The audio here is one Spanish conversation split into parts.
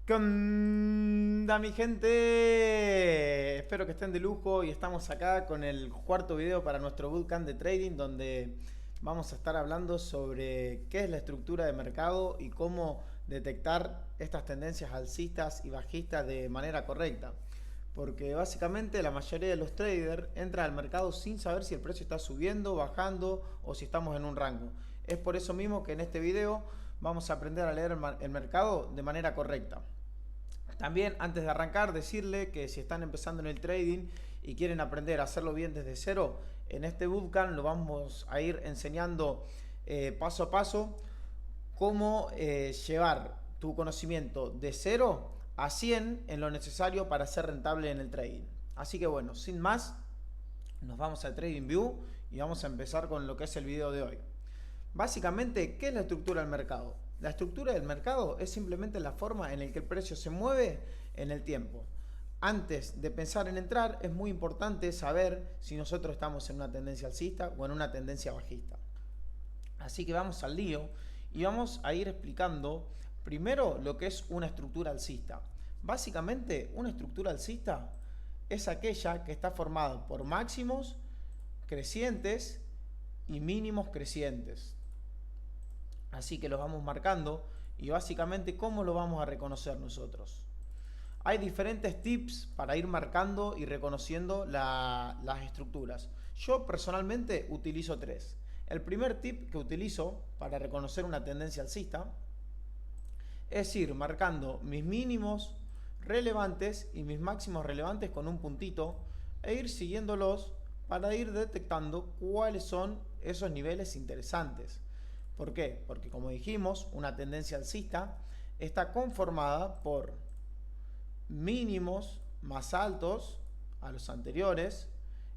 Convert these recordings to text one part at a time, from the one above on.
¿Qué onda, mi gente? Espero que estén de lujo y estamos acá con el cuarto video para nuestro bootcamp de trading donde vamos a estar hablando sobre qué es la estructura de mercado y cómo detectar estas tendencias alcistas y bajistas de manera correcta. Porque básicamente la mayoría de los traders entra al mercado sin saber si el precio está subiendo, bajando o si estamos en un rango. Es por eso mismo que en este video vamos a aprender a leer el mercado de manera correcta. También antes de arrancar decirle que si están empezando en el trading y quieren aprender a hacerlo bien desde cero, en este bootcamp lo vamos a ir enseñando paso a paso cómo llevar tu conocimiento de cero a 100 en lo necesario para ser rentable en el trading. Así que bueno, sin más, nos vamos al TradingView y vamos a empezar con lo que es el video de hoy. Básicamente, ¿qué es la estructura del mercado? La estructura del mercado es simplemente la forma en la que el precio se mueve en el tiempo. Antes de pensar en entrar, es muy importante saber si nosotros estamos en una tendencia alcista o en una tendencia bajista. Así que vamos al lío y vamos a ir explicando primero lo que es una estructura alcista. Básicamente, una estructura alcista es aquella que está formada por máximos crecientes y mínimos crecientes. Así que los vamos marcando y básicamente ¿cómo lo vamos a reconocer nosotros? Hay diferentes tips para ir marcando y reconociendo las estructuras. Yo personalmente utilizo tres. El primer tip que utilizo para reconocer una tendencia alcista es ir marcando mis mínimos relevantes y mis máximos relevantes con un puntito e ir siguiéndolos para ir detectando cuáles son esos niveles interesantes. ¿Por qué? Porque como dijimos, una tendencia alcista está conformada por mínimos más altos a los anteriores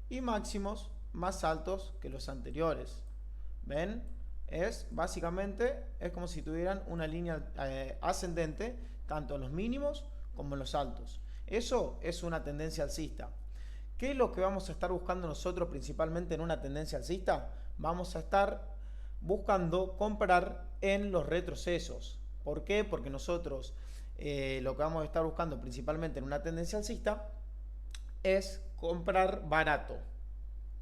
y máximos más altos que los anteriores. ¿Ven? Es como si tuvieran una línea ascendente tanto en los mínimos como en los altos. Eso es una tendencia alcista. ¿Qué es lo que vamos a estar buscando nosotros principalmente en una tendencia alcista? Vamos a estar buscando comprar en los retrocesos. ¿Por qué? Porque nosotros lo que vamos a estar buscando principalmente en una tendencia alcista es comprar barato,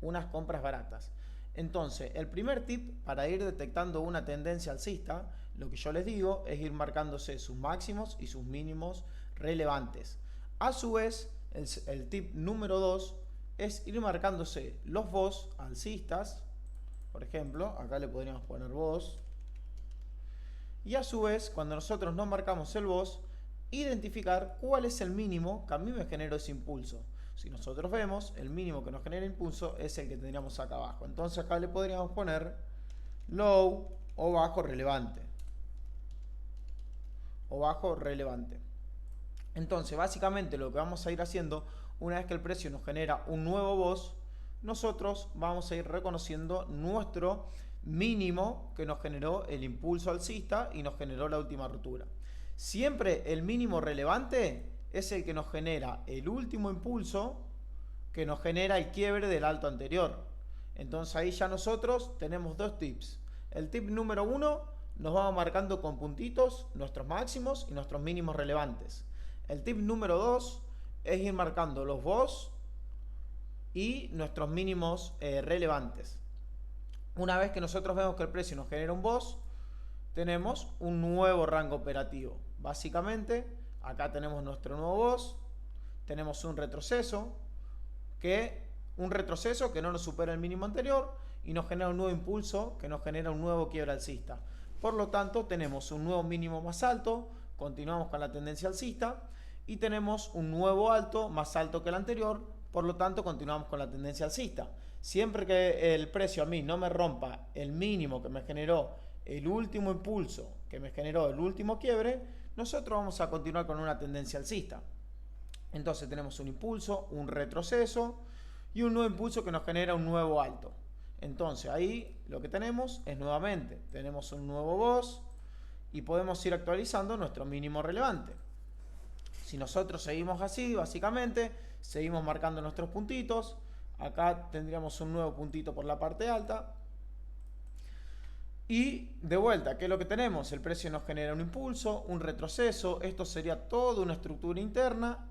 unas compras baratas. Entonces, el primer tip para ir detectando una tendencia alcista, lo que yo les digo es ir marcándose sus máximos y sus mínimos relevantes. A su vez, el tip número 2 es ir marcándose los BOS alcistas. Por ejemplo, acá le podríamos poner BOS. Y a su vez, cuando nosotros no marcamos el BOS, identificar cuál es el mínimo que a mí me generó ese impulso. Si nosotros vemos, el mínimo que nos genera impulso es el que tendríamos acá abajo. Entonces acá le podríamos poner low o bajo relevante. O bajo relevante. Entonces, básicamente lo que vamos a ir haciendo, una vez que el precio nos genera un nuevo BOS, nosotros vamos a ir reconociendo nuestro mínimo que nos generó el impulso alcista y nos generó la última ruptura. Siempre el mínimo relevante es el que nos genera el último impulso que nos genera el quiebre del alto anterior. Entonces ahí ya nosotros tenemos dos tips. El tip número 1, nos vamos marcando con puntitos nuestros máximos y nuestros mínimos relevantes. El tip número 2 es ir marcando los BOS y nuestros mínimos relevantes. Una vez que nosotros vemos que el precio nos genera un BOS, tenemos un nuevo rango operativo. Básicamente, acá tenemos nuestro nuevo BOS, tenemos un retroceso que no nos supera el mínimo anterior y nos genera un nuevo impulso que nos genera un nuevo quiebre alcista. Por lo tanto, tenemos un nuevo mínimo más alto, continuamos con la tendencia alcista y tenemos un nuevo alto más alto que el anterior, por lo tanto continuamos con la tendencia alcista. Siempre que el precio a mí no me rompa el mínimo que me generó el último impulso, que me generó el último quiebre, nosotros vamos a continuar con una tendencia alcista. Entonces tenemos un impulso, un retroceso y un nuevo impulso que nos genera un nuevo alto. Entonces ahí lo que tenemos es nuevamente, tenemos un nuevo BOS y podemos ir actualizando nuestro mínimo relevante. Si nosotros seguimos así, básicamente, seguimos marcando nuestros puntitos. Acá tendríamos un nuevo puntito por la parte alta. Y de vuelta, ¿qué es lo que tenemos? El precio nos genera un impulso, un retroceso, esto sería toda una estructura interna,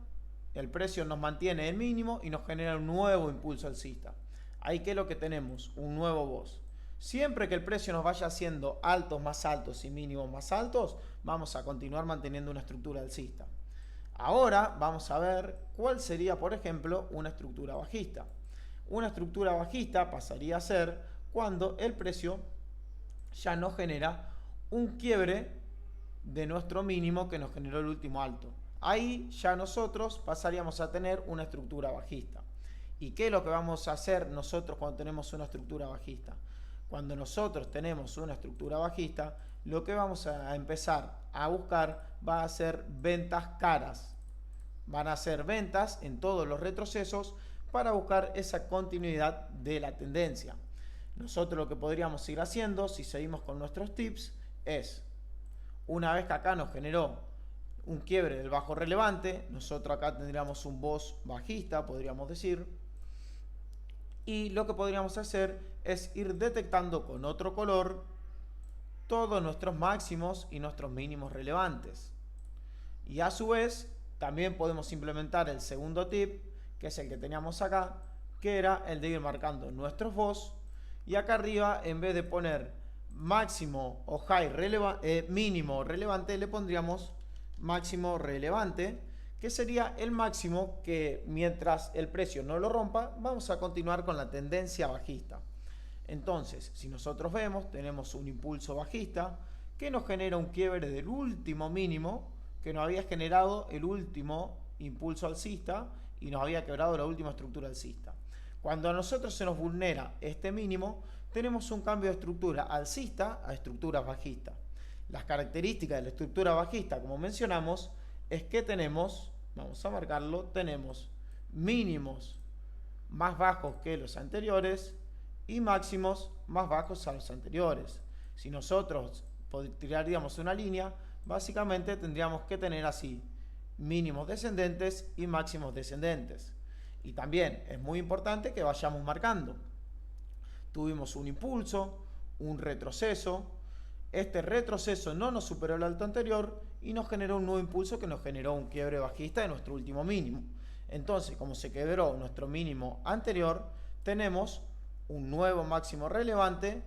el precio nos mantiene el mínimo y nos genera un nuevo impulso alcista. Ahí, ¿qué es lo que tenemos? Un nuevo BOS. Siempre que el precio nos vaya haciendo altos más altos y mínimos más altos, vamos a continuar manteniendo una estructura alcista. Ahora vamos a ver cuál sería, por ejemplo, una estructura bajista. Una estructura bajista pasaría a ser cuando el precio ya no genera un quiebre de nuestro mínimo que nos generó el último alto. Ahí ya nosotros pasaríamos a tener una estructura bajista. ¿Y qué es lo que vamos a hacer nosotros cuando tenemos una estructura bajista? Cuando nosotros tenemos una estructura bajista, lo que vamos a empezar a buscar va a ser ventas caras. Van a ser ventas en todos los retrocesos para buscar esa continuidad de la tendencia. Nosotros lo que podríamos ir haciendo, si seguimos con nuestros tips, es, una vez que acá nos generó un quiebre del bajo relevante, nosotros acá tendríamos un BOS bajista, podríamos decir, y lo que podríamos hacer es ir detectando con otro color todos nuestros máximos y nuestros mínimos relevantes. Y a su vez, también podemos implementar el segundo tip, que es el que teníamos acá, que era el de ir marcando nuestros BOS, y acá arriba, en vez de poner máximo o mínimo relevante, le pondríamos máximo relevante, que sería el máximo que mientras el precio no lo rompa, vamos a continuar con la tendencia bajista. Entonces, si nosotros vemos, tenemos un impulso bajista que nos genera un quiebre del último mínimo que nos había generado el último impulso alcista y nos había quebrado la última estructura alcista. Cuando a nosotros se nos vulnera este mínimo, tenemos un cambio de estructura alcista a estructura bajista. Las características de la estructura bajista, como mencionamos, es que tenemos, vamos a marcarlo, tenemos mínimos más bajos que los anteriores y máximos más bajos a los anteriores. Si nosotros tiraríamos una línea, básicamente tendríamos que tener así mínimos descendentes y máximos descendentes. Y también es muy importante que vayamos marcando. Tuvimos un impulso, un retroceso. Este retroceso no nos superó el alto anterior y nos generó un nuevo impulso que nos generó un quiebre bajista de nuestro último mínimo. Entonces, como se quebró nuestro mínimo anterior, tenemos un nuevo máximo relevante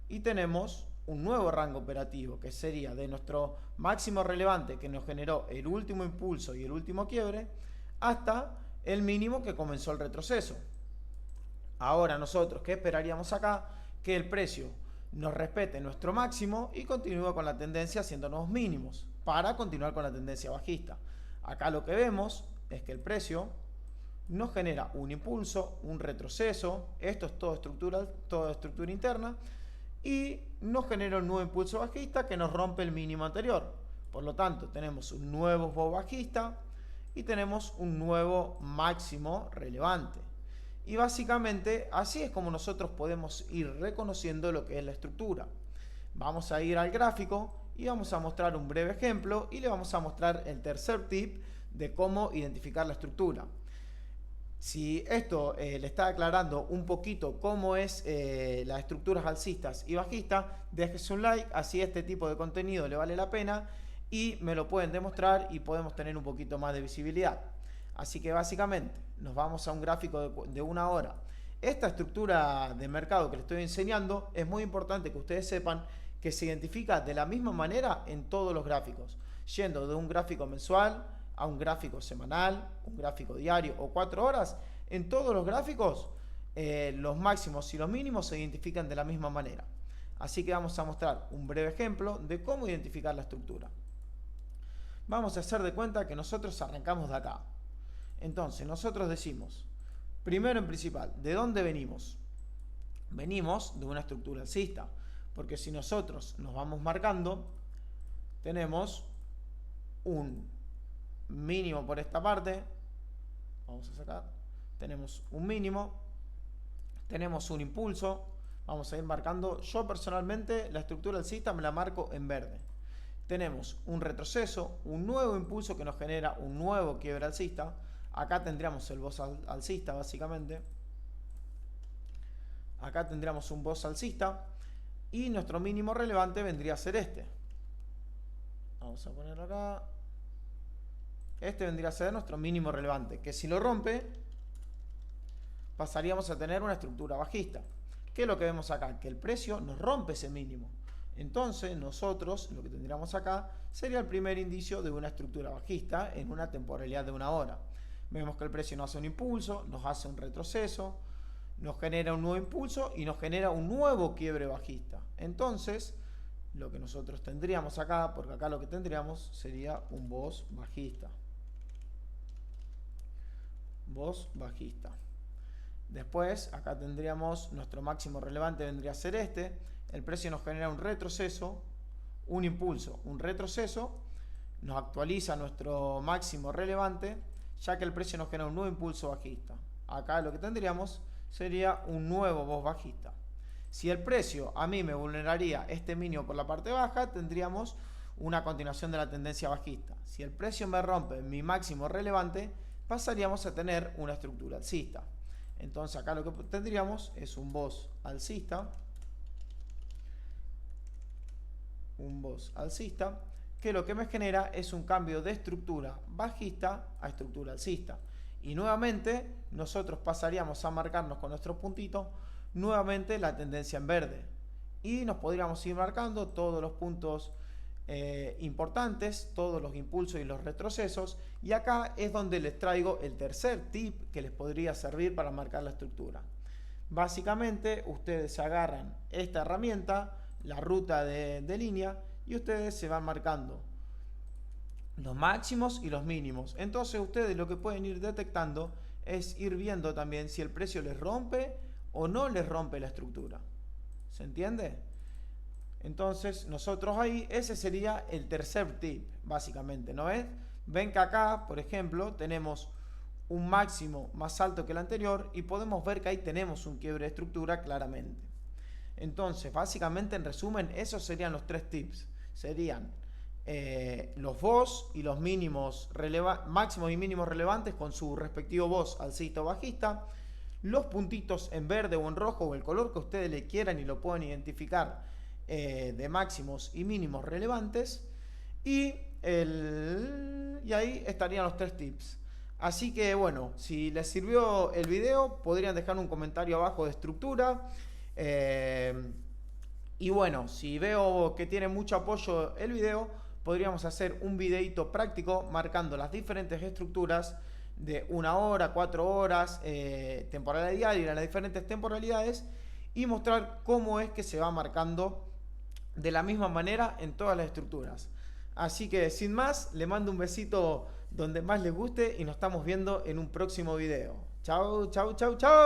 y tenemos un nuevo rango operativo, que sería de nuestro máximo relevante que nos generó el último impulso y el último quiebre, hasta el mínimo que comenzó el retroceso. Ahora nosotros, ¿qué esperaríamos acá? Que el precio nos respete nuestro máximo y continúe con la tendencia haciendo nuevos mínimos para continuar con la tendencia bajista. Acá lo que vemos es que el precio nos genera un impulso, un retroceso, esto es toda estructura interna, y nos genera un nuevo impulso bajista que nos rompe el mínimo anterior. Por lo tanto, tenemos un nuevo BOS bajista y tenemos un nuevo máximo relevante. Y básicamente así es como nosotros podemos ir reconociendo lo que es la estructura. Vamos a ir al gráfico y vamos a mostrar un breve ejemplo y le vamos a mostrar el tercer tip de cómo identificar la estructura. Si esto le está aclarando un poquito cómo es las estructuras alcistas y bajistas, déjese un like, así este tipo de contenido le vale la pena y me lo pueden demostrar y podemos tener un poquito más de visibilidad. Así que básicamente nos vamos a un gráfico de una hora. Esta estructura de mercado que les estoy enseñando es muy importante que ustedes sepan que se identifica de la misma manera en todos los gráficos, yendo de un gráfico mensual a un gráfico semanal, un gráfico diario o 4 horas. En todos los gráficos los máximos y los mínimos se identifican de la misma manera. Así que vamos a mostrar un breve ejemplo de cómo identificar la estructura. Vamos a hacer de cuenta que nosotros arrancamos de acá. Entonces nosotros decimos, primero en principal, ¿de dónde venimos? Venimos de una estructura alcista, porque si nosotros nos vamos marcando, tenemos un mínimo por esta parte, vamos a sacar, tenemos un mínimo, tenemos un impulso, vamos a ir marcando, yo personalmente la estructura alcista me la marco en verde. Tenemos un retroceso, un nuevo impulso que nos genera un nuevo quiebre alcista. Acá tendríamos el BOS alcista básicamente. Acá tendríamos un BOS alcista. y nuestro mínimo relevante vendría a ser este. Vamos a ponerlo acá. Este vendría a ser nuestro mínimo relevante, que si lo rompe, pasaríamos a tener una estructura bajista. ¿Qué es lo que vemos acá? Que el precio nos rompe ese mínimo. Entonces nosotros lo que tendríamos acá sería el primer indicio de una estructura bajista en una temporalidad de una hora. Vemos que el precio nos hace un impulso, nos hace un retroceso, nos genera un nuevo impulso y nos genera un nuevo quiebre bajista. Entonces, lo que nosotros tendríamos acá, porque acá lo que tendríamos sería un BOS bajista. BOS bajista. Después, acá tendríamos nuestro máximo relevante vendría a ser este. El precio nos genera un retroceso, un impulso, un retroceso. Nos actualiza nuestro máximo relevante, ya que el precio nos genera un nuevo impulso bajista. Acá lo que tendríamos sería un nuevo BOS bajista. Si el precio a mí me vulneraría este mínimo por la parte baja, tendríamos una continuación de la tendencia bajista. Si el precio me rompe mi máximo relevante, pasaríamos a tener una estructura alcista. Entonces acá lo que tendríamos es un BOS alcista. Un BOS alcista, que lo que me genera es un cambio de estructura bajista a estructura alcista. Y nuevamente nosotros pasaríamos a marcarnos con nuestros puntitos nuevamente la tendencia en verde. Y nos podríamos ir marcando todos los puntos importantes, todos los impulsos y los retrocesos. Y acá es donde les traigo el tercer tip que les podría servir para marcar la estructura. Básicamente ustedes se agarran esta herramienta, la ruta de línea, y ustedes se van marcando los máximos y los mínimos. Entonces ustedes lo que pueden ir detectando es ir viendo también si el precio les rompe o no les rompe la estructura. ¿Se entiende? Entonces nosotros ahí, ese sería el tercer tip, básicamente, ¿no es? Ven que acá, por ejemplo, tenemos un máximo más alto que el anterior y podemos ver que ahí tenemos un quiebre de estructura claramente. Entonces, básicamente, en resumen, esos serían los tres tips. Serían los BOS y los mínimos máximos y mínimos relevantes con su respectivo BOS alcista o bajista, los puntitos en verde o en rojo o el color que ustedes le quieran y lo pueden identificar de máximos y mínimos relevantes, y ahí estarían los tres tips. Así que bueno, si les sirvió el video, podrían dejar un comentario abajo de estructura. Y bueno, si veo que tiene mucho apoyo el video, podríamos hacer un videito práctico marcando las diferentes estructuras de 1 hora, 4 horas, temporalidad diaria, las diferentes temporalidades, y mostrar cómo es que se va marcando de la misma manera en todas las estructuras. Así que sin más, le mando un besito donde más les guste y nos estamos viendo en un próximo video. Chau, chau, chau, chau.